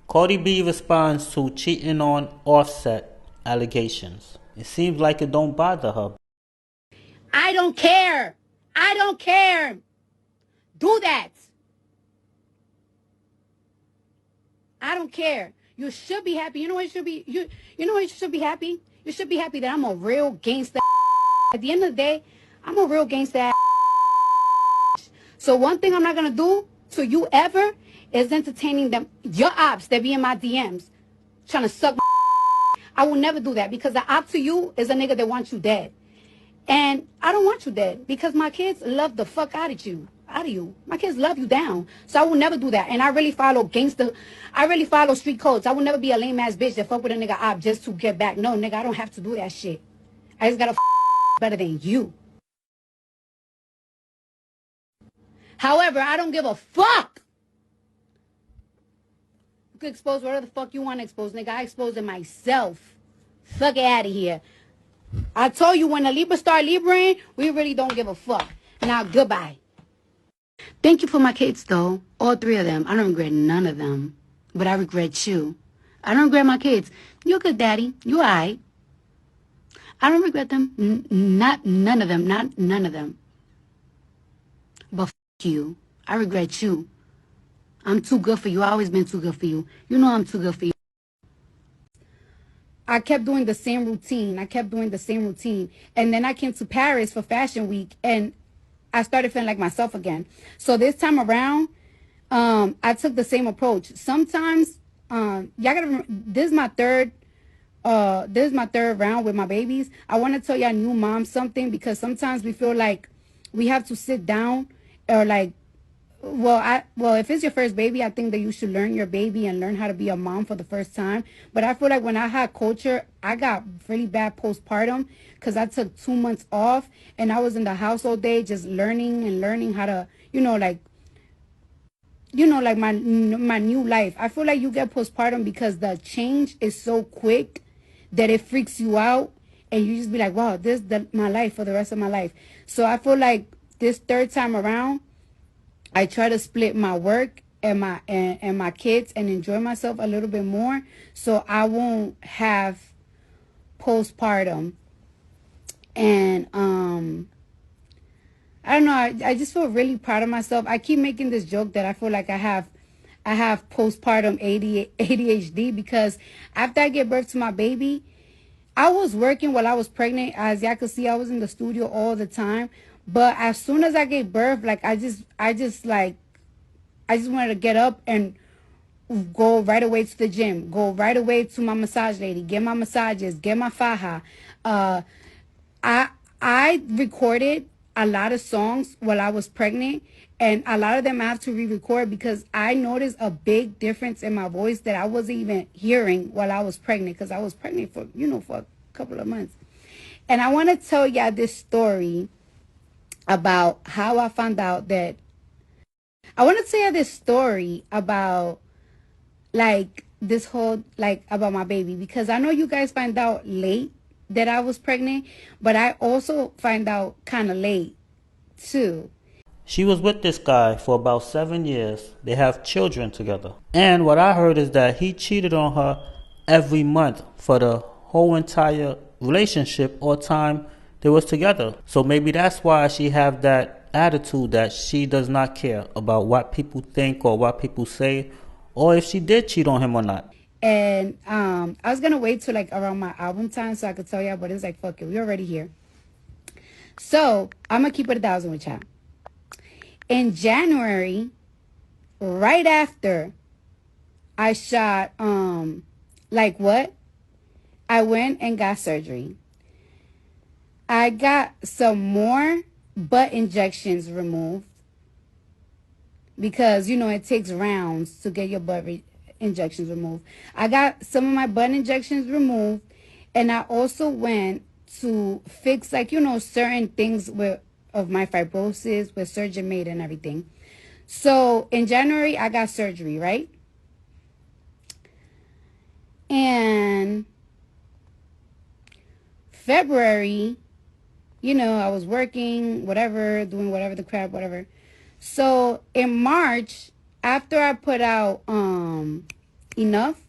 Cardi B responds to cheating on Offset allegations. It seems like it don't bother her. I don't care. I don't care. Do that. I don't care. You should be happy. You know what you should be? You know what you should be happy? You should be happy that I'm a real gangster. At the end of the day, I'm a real gangster. So one thing I'm not gonna do to you ever is entertaining them, your ops that be in my DMs, trying to suck my. I will never do that because the op to you is a nigga that wants you dead. And I don't want you dead because my kids love the fuck out of you. My kids love you down. So I will never do that. And I really follow gangster. I really follow street codes. I will never be a lame ass bitch that fuck with a nigga op just to get back. No, nigga, I don't have to do that shit. I just gotta better than you. However, I don't give a fuck. You can expose whatever the fuck you want to expose, nigga. I expose it myself. Fuck it out of here. I told you when the Libra start Libraing, we really don't give a fuck. Now, goodbye. Thank you for my kids, though. All three of them. I don't regret none of them. But I regret you. I don't regret my kids. You're good, daddy. You all right. I don't regret them. Not none of them. Not none of them. But fuck you. I regret you. I'm too good for you. I always been too good for you. You know I'm too good for you. I kept doing the same routine. And then I came to Paris for Fashion Week and I started feeling like myself again. So this time around, I took the same approach. Sometimes, y'all gotta remember, this is my third round with my babies. I want to tell y'all new moms something because sometimes we feel like we have to sit down or like, well, if it's your first baby, I think that you should learn your baby and learn how to be a mom for the first time. But I feel like when I had culture, I got really bad postpartum because I took 2 months off and I was in the house all day just learning how to, like my new life. I feel like you get postpartum because the change is so quick that it freaks you out and you just be like, wow, this is my life for the rest of my life. So I feel like this third time around, I try to split my work and my kids and enjoy myself a little bit more so I won't have postpartum. And I don't know, I just feel really proud of myself. I keep making this joke that I feel like I have postpartum ADHD because after I gave birth to my baby, I was working while I was pregnant. As y'all can see, I was in the studio all the time. But as soon as I gave birth, like I just wanted to get up and go right away to the gym, go right away to my massage lady, get my massages, get my faja. I recorded a lot of songs while I was pregnant, and a lot of them I have to re-record because I noticed a big difference in my voice that I wasn't even hearing while I was pregnant because I was pregnant for a couple of months. And I want to tell y'all this story about how I found out that I want to tell you this story about like this whole about my baby because I know you guys find out late that I was pregnant, but I also find out kind of late too. She was with this guy for about 7 years. They have children together. And what I heard is that he cheated on her every month for the whole entire relationship or time they was together. So maybe that's why she have that attitude that she does not care about what people think or what people say or if she did cheat on him or not. And I was gonna wait till like around my album time so I could tell y'all, but it's like fuck it, we're already here. So I'm gonna keep it 1,000 with y'all. In January, right after I shot like what? I went and got surgery. I got some more butt injections removed because, it takes rounds to get your butt injections removed. I got some of my butt injections removed, and I also went to fix, certain things of my fibrosis with surgeon made and everything. So in January, I got surgery, right? And February, I was working, whatever, doing whatever the crap, whatever. So in March, after I put out enough,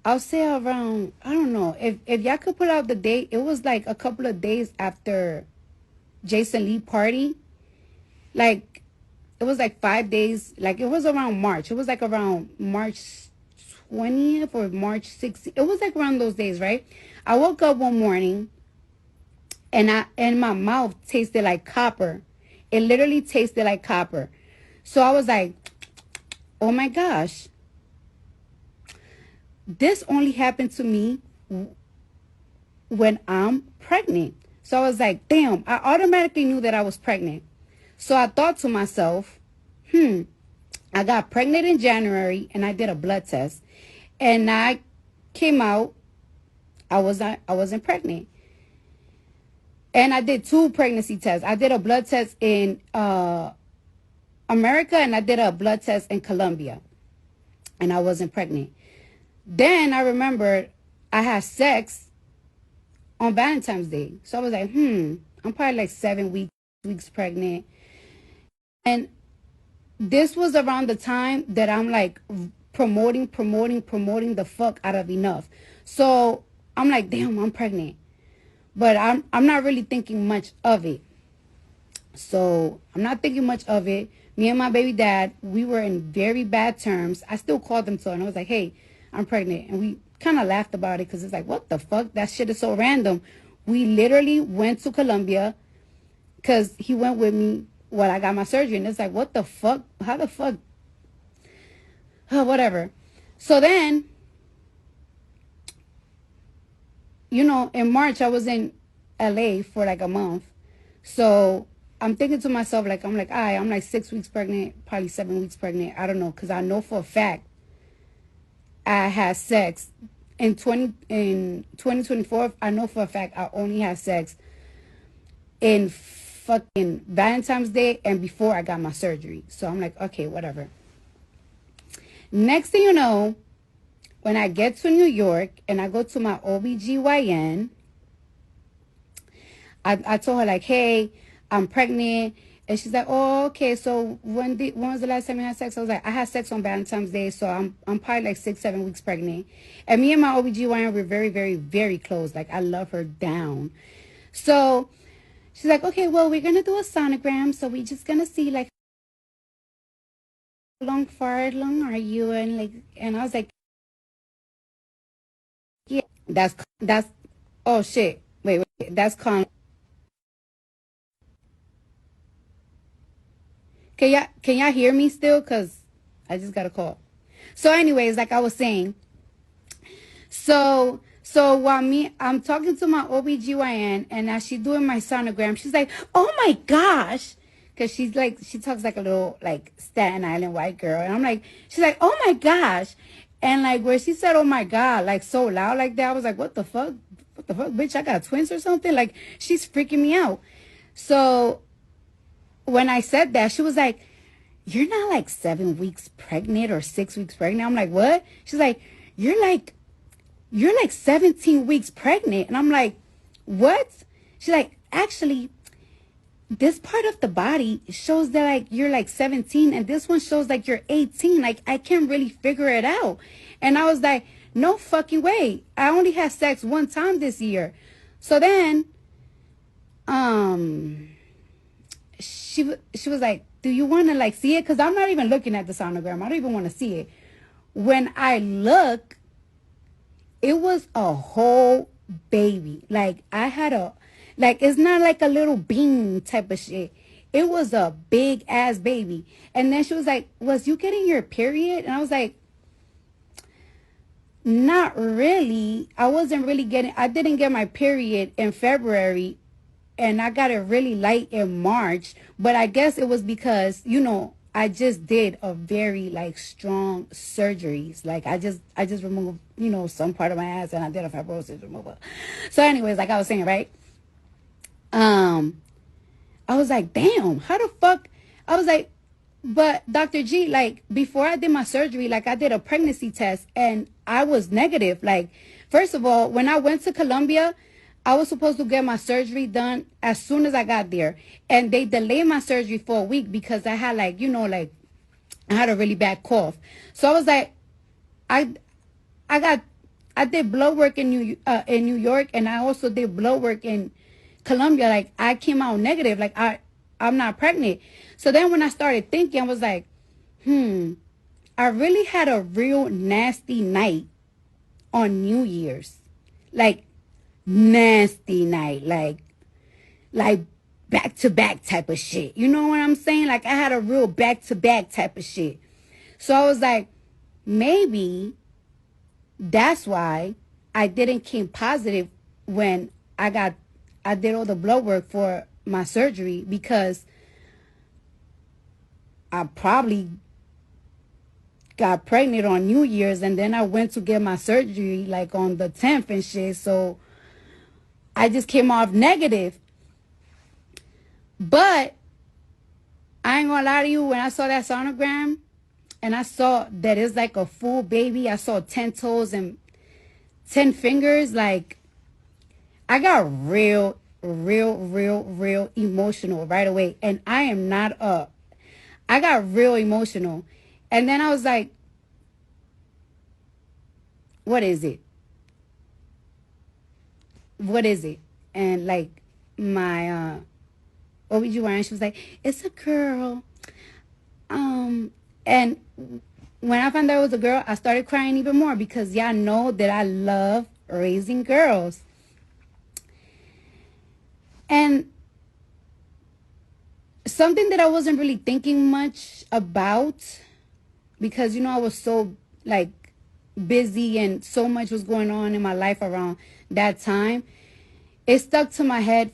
I'll say around, I don't know, if y'all could put out the date, it was like a couple of days after Jason Lee party. Like, it was like 5 days, like it was around March. It was like around March 20th or March 16th. It was like around those days, right? I woke up one morning and my mouth tasted like copper. It literally tasted like copper. So I was like, oh my gosh. This only happened to me when I'm pregnant. So I was like, damn, I automatically knew that I was pregnant. So I thought to myself, I got pregnant in January and I did a blood test. And I came out, I wasn't pregnant. And I did 2 pregnancy tests. I did a blood test in America and I did a blood test in Colombia. And I wasn't pregnant. Then I remembered I had sex on Valentine's Day. So I was like, I'm probably like 7 weeks pregnant. And this was around the time that I'm like promoting the fuck out of Enough. So I'm like, damn, I'm pregnant. But I'm not really thinking much of it. So I'm not thinking much of it. Me and my baby dad, we were in very bad terms. I still called him and I was like, hey, I'm pregnant. And we kind of laughed about it because it's like, what the fuck? That shit is so random. We literally went to Colombia because he went with me while I got my surgery. And it's like, what the fuck? How the fuck? Oh, whatever. So then, you know, in March, I was in LA for like a month. So I'm thinking to myself, like, I'm like, I'm like 6 weeks pregnant, probably 7 weeks pregnant. I don't know. Because I know for a fact I had sex in 2024. I know for a fact I only had sex in fucking Valentine's Day and before I got my surgery. So I'm like, okay, whatever. Next thing you know, when I get to New York and I go to my OBGYN, I told her like, hey, I'm pregnant. And she's like, oh, okay. So when was the last time you had sex? I was like, I had sex on Valentine's Day. So I'm probably like 6-7 weeks pregnant. And me and my OBGYN were very, very, very close. Like I love her down. So she's like, okay, well, we're going to do a sonogram. So we're just going to see like how far along are you? And I was like, yeah, that's, oh shit. Wait, that's con. Can y'all hear me still? Cause I just got a call. So anyways, like I was saying, so while I'm talking to my OBGYN and as she's doing my sonogram, she's like, oh my gosh. Cause she's like, she talks like a little like Staten Island white girl. And I'm like, she's like, oh my gosh. And like where she said, oh my God, like so loud like that, I was like, what the fuck? What the fuck, bitch? I got twins or something? Like she's freaking me out. So when I said that, she was like, you're not like 7 weeks pregnant or 6 weeks pregnant. I'm like, what? She's like, you're like 17 weeks pregnant. And I'm like, what? She's like, actually, this part of the body shows that like you're like 17 and this one shows like you're 18. Like I can't really figure it out. And I was like, no fucking way. I only had sex one time this year. So then, she was like, do you want to like see it? Because I'm not even looking at the sonogram. I don't even want to see it. When I look, it was a whole baby. Like I had like it's not like a little bean type of shit. It was a big ass baby. And then she was like, was you getting your period? And I was like, not really. I didn't get my period in February. And I got it really light in March. But I guess it was because, you know, I just did a very like strong surgeries. Like I just removed, you know, some part of my ass and I did a fibrosis removal. So anyways, like I was saying, right? I was like, damn, how the fuck? I was like, but Dr. G, like before I did my surgery, like I did a pregnancy test and I was negative. Like, first of all, when I went to Colombia, I was supposed to get my surgery done as soon as I got there. And they delayed my surgery for a week because I had like, you know, like I had a really bad cough. So I was like, I I got I did blood work in New York, and I also did blood work in Colombia. Like I came out negative. Like I'm not pregnant. So then when I started thinking, I was like, I really had a real nasty night on New Year's. Like nasty night. Like back to back type of shit. You know what I'm saying? Like I had a real back to back type of shit. So I was like, maybe that's why I didn't came positive when I did all the blood work for my surgery, because I probably got pregnant on New Year's, and then I went to get my surgery like on the 10th and shit. So I just came off negative. But I ain't gonna lie to you, when I saw that sonogram and I saw that it's like a full baby, I saw 10 toes and 10 fingers, like I got real emotional right away. And I got real emotional. And then I was like, what is it? What is it? And like my OBGYN, she was like, it's a girl. And when I found out it was a girl, I started crying even more, because y'all know that I love raising girls. And something that I wasn't really thinking much about, because, you know, I was so like busy and so much was going on in my life around that time, it stuck to my head